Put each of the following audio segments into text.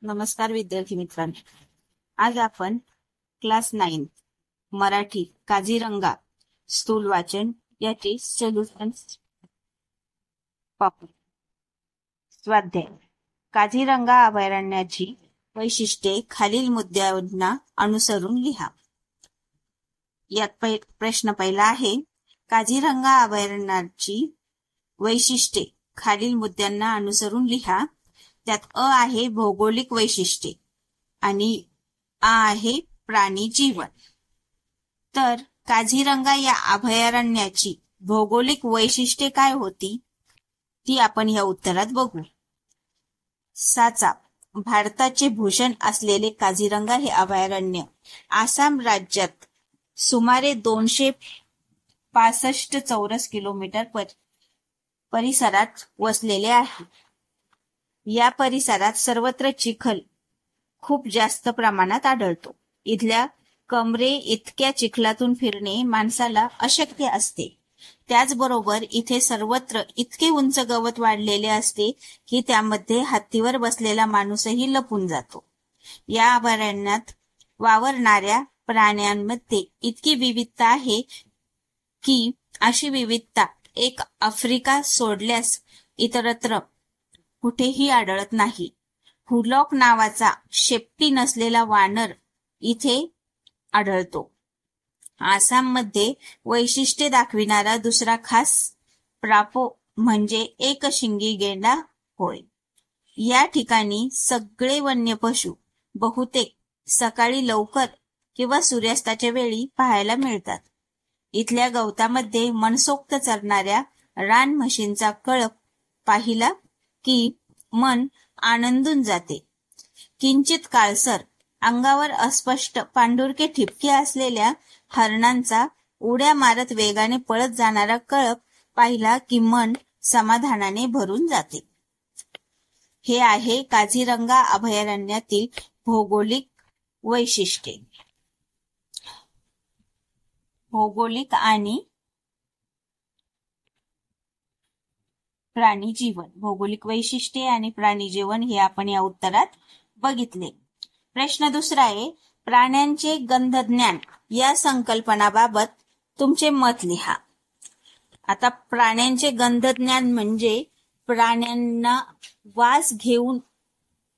नमस्कार विद्यार्थी मित्रांनो, आज आपण क्लास 9 मराठी काझीरंगा स्थूल वाचन याचे सोल्युशन्स पाहू. स्वाध्याय. काझीरंगा अभयारण्याची वैशिष्ट्ये खालील मुद्द्यांना अनुसरून लिहा. यात प्रश्न पहिला आहे, काझीरंगा अभयारण्याची वैशिष्ट्ये खालील मुद्द्यांना अनुसरून लिहा. त्यात अ आहे भौगोलिक वैशिष्ट्ये आणि आ आहे प्राणी जीवन. तर काझीरंगा या अभयारण्याची भौगोलिक वैशिष्ट्ये काय होती ती आपण या उत्तरात बघू. साचा भारताचे भूषण असलेले काझीरंगा हे अभयारण्य आसाम राज्यात सुमारे 265 चौरस किलोमीटर परिसरात वसलेले आहे. या परिसरात सर्वत्र चिखल खूप जास्त प्रमाणात आढळतो. इथल्या कमरे इतक्या चिखलातून फिरणे माणसाला अशक्य असते. त्याचबरोबर इथे सर्वत्र इतके उंच गवत वाढलेले असते की त्यामध्ये हत्तीवर बसलेला माणूसही लपून जातो. या अभयारण्यात वावरणाऱ्या प्राण्यांमध्ये इतकी विविधता आहे की अशी विविधता एक आफ्रिका सोडल्यास इतरत्र कुठेही आढळत नाही. हुलॉक नावाचा शेपटी नसलेला वानर इथे आढळतो. आसाममध्ये वैशिष्ट्ये दाखविणारा दुसरा खास प्रापो म्हणजे एकशिंगी गेंडा होय. या ठिकाणी सगळे वन्य पशु बहुतेक सकाळी लवकर किंवा सूर्यास्ताच्या वेळी पाहायला मिळतात. इथल्या गवतामध्ये मनसोक्त चरणाऱ्या रान म्हशींचा कळप पाहिला की मन आनंदून जाते. किंचित काळसर अंगावर अस्पष्ट पांढुरके ठिपके असलेल्या हरणांचा उड्या मारत वेगाने पळत जाणारा कळप पाहिला की मन समाधानाने भरून जाते. हे आहे काझीरंगा अभयारण्यातील भौगोलिक वैशिष्ट्ये. भौगोलिक आणि प्राणी जीवन. भौगोलिक वैशिष्ट्ये आणि प्राणी जीवन हे आपण या उत्तरात बघितले. प्रश्न दुसरा आहे, प्राण्यांचे गंधज्ञान या संकल्पनाबाबत तुमचे मत लिहा. आता प्राण्यांचे गंधज्ञान म्हणजे प्राण्यांना वास घेऊन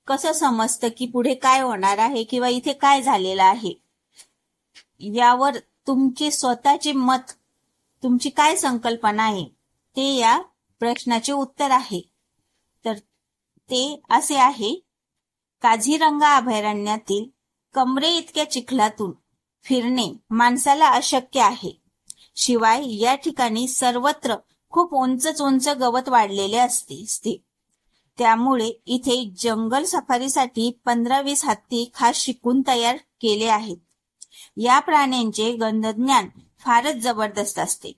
कसं समजतं की पुढे काय होणार आहे किंवा इथे काय झालेलं आहे, यावर तुमचे स्वतःचे मत, तुमची काय संकल्पना आहे ते या प्रश्नाचे उत्तर आहे. तर ते असे आहे, काझीरंगा अभयारण्यातील कमरे इतक्या चिखलातून फिरणे माणसाला अशक्य आहे. शिवाय या ठिकाणी सर्वत्र खूप उंच गवत वाढलेले असते. त्यामुळे इथे जंगल सफारीसाठी 15-20 हत्ती खास शिकून तयार केले आहेत. या प्राण्यांचे गंधज्ञान फारच जबरदस्त असते.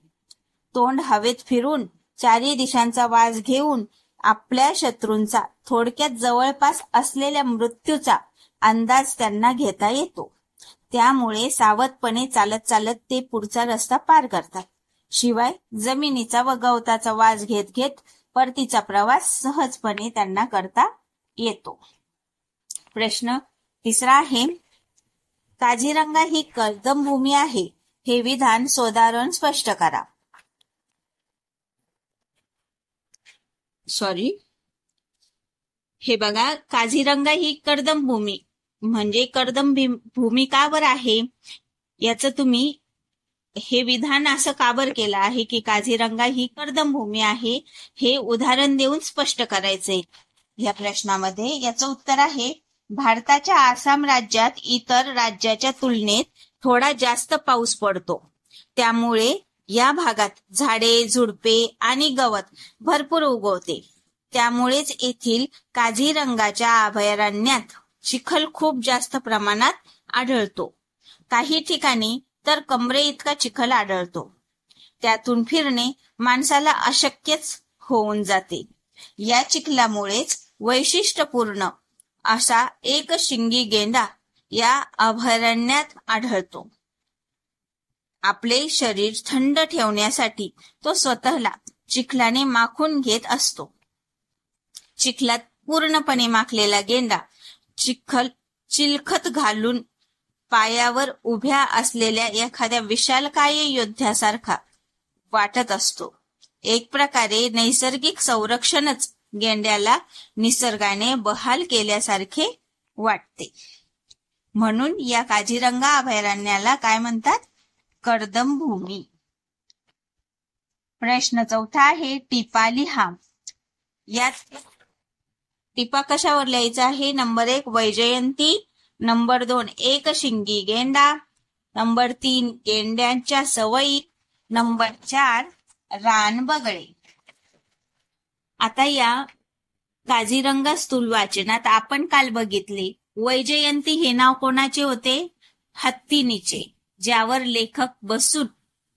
तोंड हवेत फिरून चारी दिशांचा वास घेऊन आपल्या शत्रूंचा, थोडक्यात जवळपास असलेल्या मृत्यूचा अंदाज त्यांना घेता येतो. त्यामुळे सावधपणे चालत चालत ते पुढचा रस्ता पार करतात. शिवाय जमिनीचा व गवताचा वास घेत घेत परतीचा प्रवास सहजपणे त्यांना करता येतो. प्रश्न तिसरा आहे, काझीरंगा ही कर्दमभूमी आहे हे विधान सोदाहरण स्पष्ट करा. हे बघा, काझीरंगा ही कर्दम भूमी म्हणजे कर्दम भूमी का बर आहे याचं तुम्ही हे विधान असं का बर केलं आहे की काझीरंगा ही कर्दम भूमी आहे हे उदाहरण देऊन स्पष्ट करायचंय. या प्रश्नामध्ये याचं उत्तर आहे, भारताच्या आसाम राज्यात इतर राज्याच्या तुलनेत थोडा जास्त पाऊस पडतो. त्यामुळे या भागात झाडे, झुडपे आणि गवत भरपूर उगवते. त्यामुळेच येथील काझीरंगाच्या अभयारण्यात चिखल खूप जास्त प्रमाणात आढळतो. काही ठिकाणी तर कमरे इतका चिखल आढळतो. त्यातून फिरणे माणसाला अशक्यच होऊन जाते. या चिखलामुळेच वैशिष्ट्यपूर्ण असा एकशिंगी गेंडा या अभयारण्यात आढळतो. आपले शरीर थंड ठेवण्यासाठी तो स्वतःला चिखलाने माखून घेत असतो. चिखलात पूर्णपणे माखलेला गेंडा चिलखत घालून पायावर उभ्या असलेल्या एखाद्या विशालकाय योद्ध्यासारखा वाटत असतो. एक प्रकारे नैसर्गिक संरक्षणच गेंड्याला निसर्गाने बहाल केल्यासारखे वाटते. म्हणून या काझीरंगा अभयारण्याला काय म्हणतात? कर्दम भूमी. प्रश्न चौथा आहे, टिपा लिहा. यात टिपा कशावर लिहायचा आहे? नंबर 1 वैजयंती, नंबर 2 एकशिंगी गेंडा, नंबर 3 गेंड्यांच्या सवयी, नंबर 4 रानबगळे. आता या काझीरंगा स्थूल वाचनात आपण काल बघितले वैजयंती हे नाव कोणाचे होते? हत्तीनीचे, ज्यावर लेखक बसून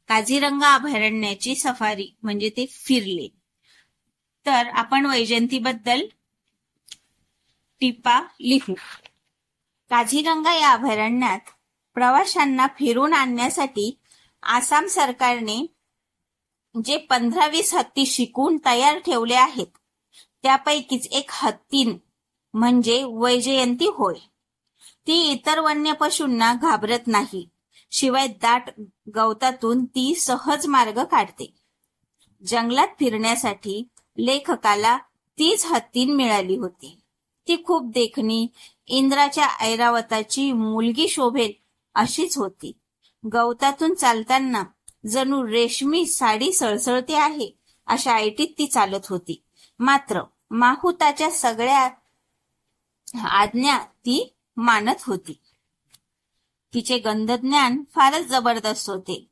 काझीरंगा अभयारण्याची सफारी म्हणजे ते फिरले. तर आपण वैजयंतीबद्दल टिपा लिहू. काझीरंगा या अभयारण्यात प्रवाशांना फिरून आणण्यासाठी आसाम सरकारने जे 15-20 हत्ती शिकून तयार ठेवले आहेत, त्यापैकीच एक हत्तीन म्हणजे वैजयंती होय. ती इतर वन्य पशूंना घाबरत नाही, शिवाय दाट गवतातून ती सहज मार्ग काढते. जंगलात फिरण्यासाठी लेखकाला तीच हत्तीन मिळाली होती. ती खूप देखणी, इंद्राच्या ऐरावताची मुलगी शोभेल अशीच होती. गवतातून चालताना जणू रेशमी साडी सळसळते आहे अशा ऐटीत ती चालत होती. मात्र माहुताच्या सगळ्या आज्ञा ती मानत होती. तिचे गंधज्ञान फारच जबरदस्त होते.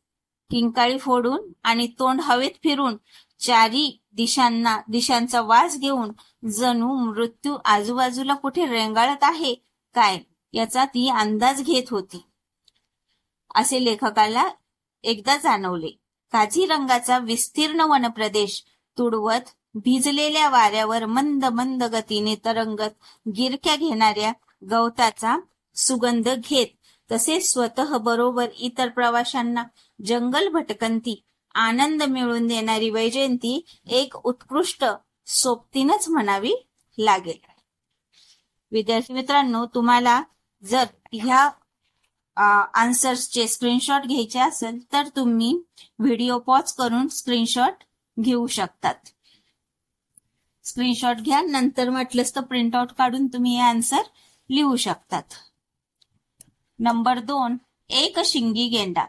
किंकाळी फोडून आणि तोंड हवेत फिरून चारी दिशांचा वास घेऊन जणू मृत्यू आजूबाजूला कुठे रेंगाळत आहे काय याचा ती अंदाज घेत होती, असे लेखकाला एकदा जाणवले. काझीरंगाचा विस्तीर्ण वनप्रदेश तुडवत भिजलेल्या वाऱ्यावर मंद मंद गतीने तरंगत गिरक्या घेणाऱ्या गवताचा सुगंध घेत, तसेच स्वतः बरोबर इतर प्रवाशांना जंगल भटकंती आनंद मिळवून देणारी वैजयंती एक उत्कृष्ट सोबतीनच म्हणावी लागेल. विद्यार्थी मित्रांनो, तुम्हाला जर ह्या आन्सर्सचे स्क्रीनशॉट घ्यायचे असेल तर तुम्ही व्हिडिओ पॉज करून स्क्रीनशॉट घेऊ शकतात. स्क्रीनशॉट घ्या, नंतर म्हटलंच तर प्रिंटआउट काढून तुम्ही हे आन्सर लिहू शकतात. नंबर 2 एकशिंगी गेंडा.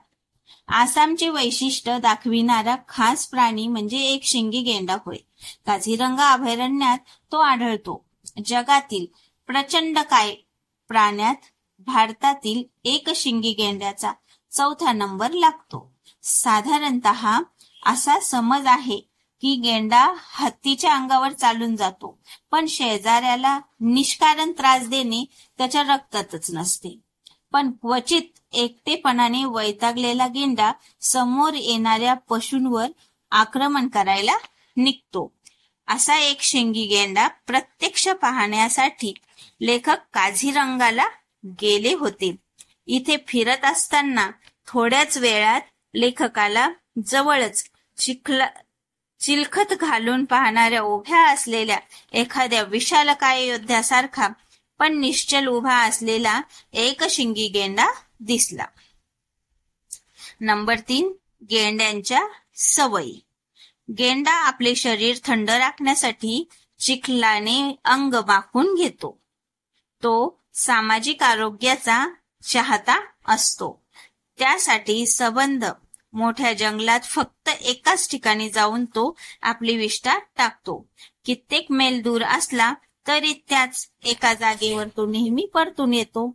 आसामचे वैशिष्ट्य दाखविणारा खास प्राणी म्हणजे एकशिंगी गेंडा होय. काझीरंगा अभयारण्यात तो आढळतो. जगातील प्रचंड काय प्राण्यात भारतातील एकशिंगी गेंड्याचा 4था नंबर लागतो. साधारणतः असा समज आहे की गेंडा हत्तीच्या अंगावर चालून जातो, पण शेजाऱ्याला निष्कारण त्रास देणे त्याच्या रक्तातच नसते. पण क्वचित एकटेपणाने वैतागलेला गेंडा समोर येणाऱ्या पशूंवर आक्रमण करायला निघतो. असा एक शिंगी गेंडा प्रत्यक्ष पाहण्यासाठी लेखक काझीरंगाला गेले होते. इथे फिरत असताना थोड्याच वेळात लेखकाला जवळच चिलखत घालून पाहणाऱ्या उभ्या असलेल्या एखाद्या विशालकाय योद्ध्यासारखा पण निश्चल उभा असलेला एकशिंगी गेंडा दिसला. नंबर 3 गेंड्यांच्या सवयी. गेंडा आपले शरीर थंड राखण्यासाठी चिखलाने अंग माखून घेतो. तो सामाजिक आरोग्याचा चाहता असतो. त्यासाठी सबंध मोठ्या जंगलात फक्त एकाच ठिकाणी जाऊन तो आपली विष्ठा टाकतो. कित्येक मैल दूर असला तरी त्याच एका जागेवर तो नेहमी परतून येतो.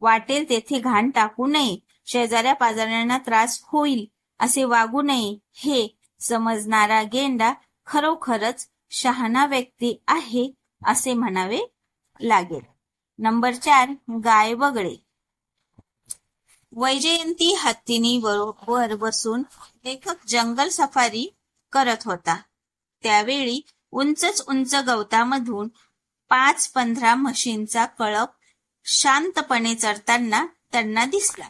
वाटेल तेथे घाण टाकू नये, शेजाऱ्या पाजाऱ्यांना त्रास होईल असे वागू नये हे समजणारा गेंडा खरोखरच शहाणा व्यक्ती आहे असे म्हणावे लागेल. नंबर 4 गाय बगळे. वैजयंती हत्तीनी बरोबर बसून लेखक जंगल सफारी करत होता. त्यावेळी उंचच उंच गवतामधून 5-15 म्हशींचा कळप शांतपणे चरताना त्यांना दिसला.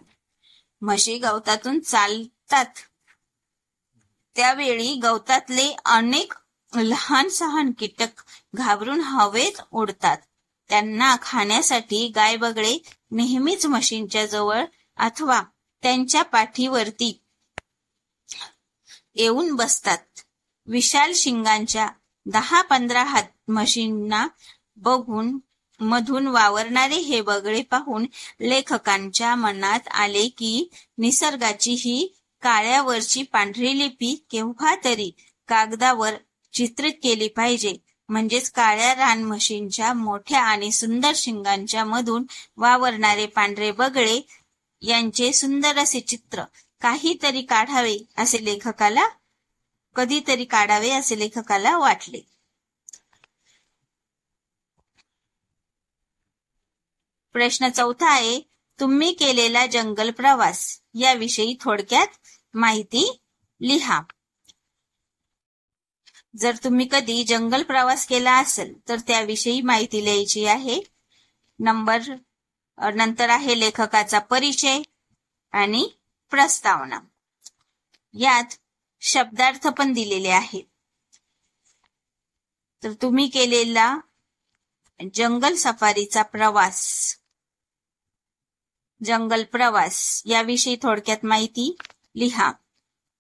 म्हशी गवतातून चालतात त्यावेळी गवतातले अनेक लहान सहान कीटक घाबरून हवेत उडतात. त्यांना खाण्यासाठी गायबगळे नेहमीच म्हशींच्या जवळ अथवा त्यांच्या पाठीवरती येऊन बसतात. विशाल शिंगांच्या 10-15 म्हशींना बघून मधून वावरणारे हे बगळे पाहून लेखकांच्या मनात आले की निसर्गाची ही काळ्यावरची पांढरी लिपी केव्हा तरी कागदावर चित्रित केली पाहिजे. म्हणजेच काळ्या रान म्हशींच्या मोठ्या आणि सुंदर शिंगांच्या मधून वावरणारे पांढरे बगळे यांचे सुंदर असे चित्र कधीतरी काढावे असे लेखकाला वाटले. प्रश्न 4 आहे, तुम्ही केलेला जंगल प्रवास याविषयी थोडक्यात माहिती लिहा. जर तुम्ही कधी जंगल प्रवास केला असेल तर त्याविषयी माहिती लिहायची आहे. नंतर आहे लेखकाचा परिचय आणि प्रस्तावना. यात शब्दार्थ पण दिलेले आहेत. तर तुम्ही केलेला जंगल सफारीचा जंगल प्रवास याविषयी थोडक्यात माहिती लिहा.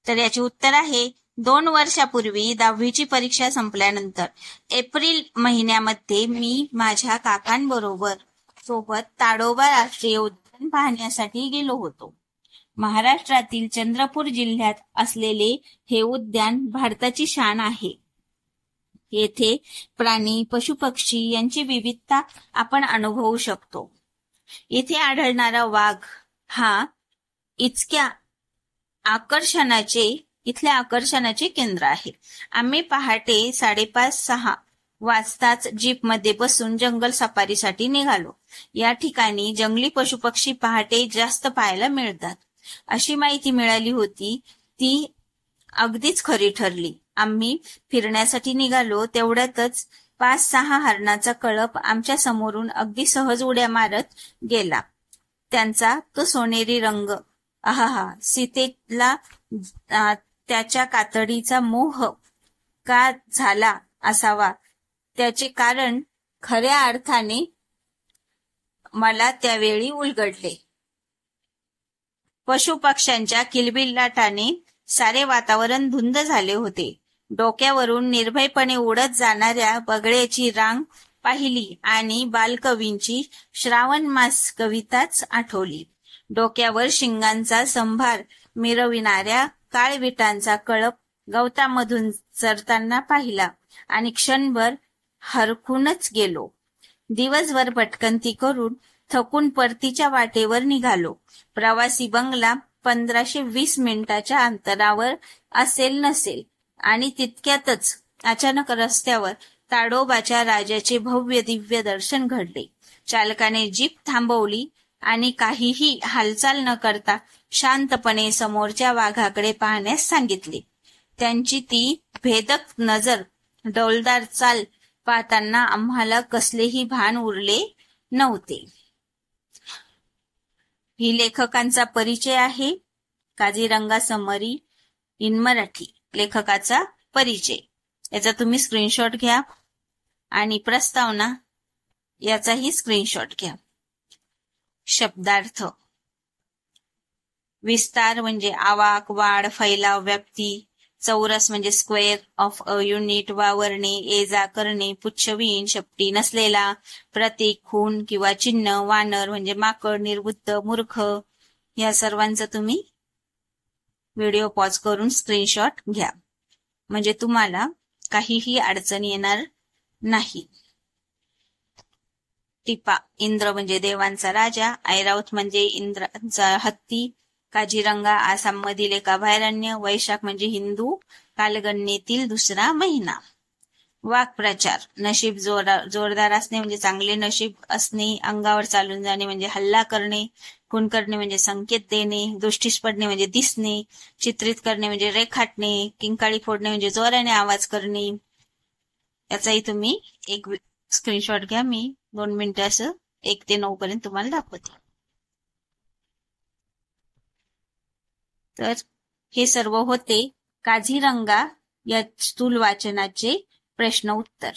तर याची उत्तर आहे, 2 वर्षापूर्वी 10वीची परीक्षा संपल्यानंतर एप्रिल महिन्यामध्ये मी माझ्या काकांबरोबर सोबत ताडोबा राष्ट्रीय उद्यान पाहण्यासाठी गेलो होतो. महाराष्ट्रातील चंद्रपूर जिल्ह्यात असलेले हे उद्यान भारताची शान आहे. येथे प्राणी, पशुपक्षी यांची विविधता आपण अनुभवू शकतो. येथे आढळणारा वाघ हा इथल्या आकर्षणाचे केंद्र आहे. आम्ही पहाटे 5:30-6 वाजताच जीपमध्ये बसून जंगल सफारीसाठी निघालो. या ठिकाणी जंगली पशुपक्षी पहाटे जास्त पाहायला मिळतात अशी माहिती मिळाली होती. ती अगदीच खरी ठरली. आम्ही फिरण्यासाठी निघालो तेवढ्यातच 5-6 हरणाचा कळप आमच्या समोरून अगदी सहज उड्या मारत गेला. त्यांचा तो सोनेरी रंग, सीतेला त्याच्या कातडीचा मोह का झाला असावा त्याचे कारण खऱ्या अर्थाने मला त्यावेळी उलगडले. पशुपक्ष्यांच्या किलबिलाटाने सारे वातावरण धुंद झाले होते. डोक्यावरून निर्भयपणे उडत जाणाऱ्या बगळ्याची रांग पाहिली आणि बालकवींची श्रावण मास कविताच आठवली. डोक्यावर शिंगांचा संभार मिरविणाऱ्या काळविटांचा कळप गवतामधून चरताना पाहिला आणि क्षणभर हरखूनच गेलो. दिवसभर भटकंती करून थकून परतीच्या वाटेवर निघालो. प्रवासी बंगला 1520 मिनिटाच्या अंतरावर असेल नसेल आणि तितक्यातच अचानक रस्त्यावर ताडोबाच्या राजाचे भव्य दिव्य दर्शन घडले. चालकाने जीप थांबवली आणि काहीही हालचाल न करता शांतपणे समोरच्या वाघाकडे पाहण्यास सांगितले. त्यांची ती भेदक नजर, डौलदार चाल पाहताना आम्हाला कसलेही भान उरले नव्हते. ही लेखकांचा परिचय आहे. काझीरंगा समरी इन मराठी लेखकाचा परिचय. याचा तुम्ही स्क्रीनशॉट घ्या आणि प्रस्तावना याचाही स्क्रीनशॉट घ्या. शब्दार्थ. विस्तार म्हणजे आवाक, वाढ, फैलाव, व्याप्ती. चौरस म्हणजे स्क्वेअर ऑफ अ युनिट. वावरणे, ये जा करणे. पुच्छविहीन, शेपटी नसलेला. प्रतीक, खून किंवा चिन्ह. वानर म्हणजे माकड, निर्बुद्ध, मूर्ख. या सर्वांचा तुम्ही व्हिडिओ पॉज करून स्क्रीनशॉट घ्या म्हणजे तुम्हाला काहीही अडचण येणार नाही. टिपा. इंद्र म्हणजे देवांचा राजा. ऐरावत म्हणजे इंद्राचा हत्ती. काझीरंगा आसाममधील एक अभयारण्य. वैशाख म्हणजे हिंदू कालगणनेतील 2रा महिना. वाक्प्रचार. नशीब जोरदार असणे म्हणजे चांगले नशीब असणे. अंगावर चालून जाणे म्हणजे हल्ला करणे. खून करणे म्हणजे संकेत देणे. दृष्टीस पडणे म्हणजे दिसणे. चित्रित करणे म्हणजे रेखाटणे. किंकाळी फोडणे म्हणजे जोराने आवाज करणे. याचाही तुम्ही एक स्क्रीनशॉट घ्या. मी 2 मिनिटं असं 1 ते 9 पर्यंत तुम्हाला दाखवते. तर हे सर्व होते काझीरंगा या स्थूल वाचनाचे प्रश्न उत्तर.